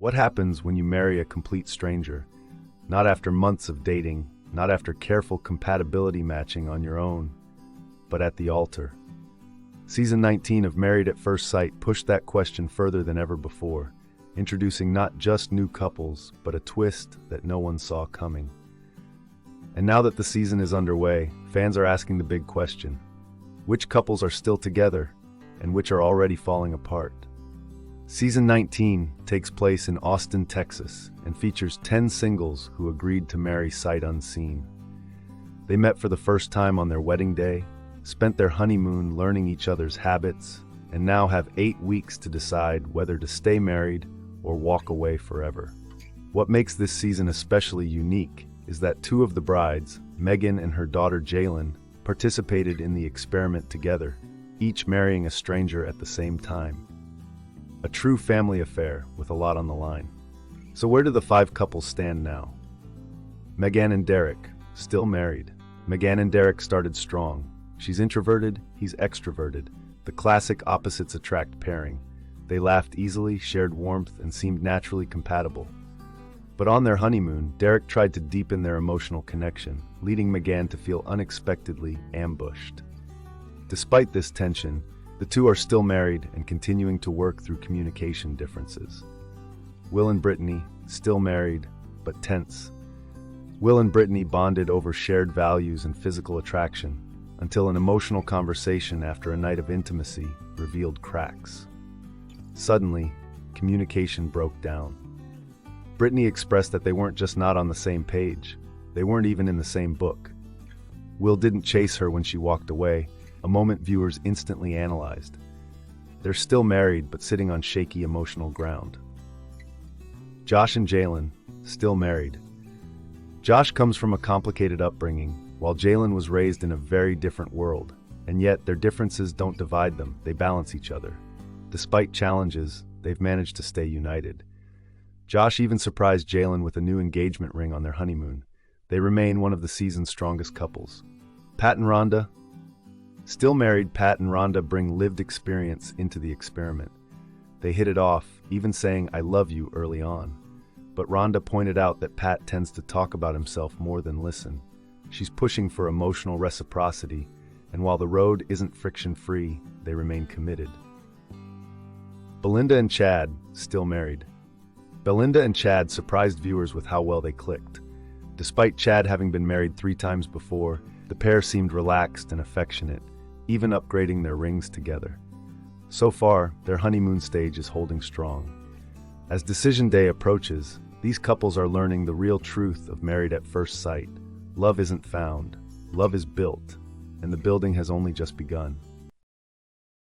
What happens when you marry a complete stranger? Not after months of dating, not after careful compatibility matching on your own, but at the altar. Season 19 of Married at First Sight pushed that question further than ever before, introducing not just new couples, but a twist that no one saw coming. And now that the season is underway, fans are asking the big question: which couples are still together, and which are already falling apart? Season 19 takes place in Austin, Texas, and features 10 singles who agreed to marry sight unseen. They met for the first time on their wedding day, spent their honeymoon learning each other's habits, and now have 8 weeks to decide whether to stay married or walk away forever. What makes this season especially unique is that 2 of the brides, Megan and her daughter Jalen, participated in the experiment together, each marrying a stranger at the same time. A true family affair with a lot on the line. So where do the 5 couples stand now? Megan and Derek, still married. Megan and Derek started strong. She's introverted, he's extroverted, the classic opposites attract pairing. They laughed easily, shared warmth, and seemed naturally compatible. But on their honeymoon, Derek tried to deepen their emotional connection, leading Megan to feel unexpectedly ambushed. Despite this tension, the 2 are still married and continuing to work through communication differences. Will and Brittany, still married, but tense. Will and Brittany bonded over shared values and physical attraction, until an emotional conversation after a night of intimacy revealed cracks. Suddenly, communication broke down. Brittany expressed that they weren't just not on the same page, they weren't even in the same book. Will didn't chase her when she walked away, a moment viewers instantly analyzed. They're still married, but sitting on shaky emotional ground. Josh and Jalen, still married. Josh comes from a complicated upbringing, while Jalen was raised in a very different world, and yet their differences don't divide them, they balance each other. Despite challenges, they've managed to stay united. Josh even surprised Jalen with a new engagement ring on their honeymoon. They remain one of the season's strongest couples. Pat and Rhonda, still married. Pat and Rhonda bring lived experience into the experiment. They hit it off, even saying "I love you" early on. But Rhonda pointed out that Pat tends to talk about himself more than listen. She's pushing for emotional reciprocity, and while the road isn't friction-free, they remain committed. Belinda and Chad, still married. Belinda and Chad surprised viewers with how well they clicked. Despite Chad having been married 3 times before, the pair seemed relaxed and affectionate, even upgrading their rings together. So far, their honeymoon stage is holding strong. As decision day approaches, these couples are learning the real truth of Married at First Sight. Love isn't found, love is built, and the building has only just begun.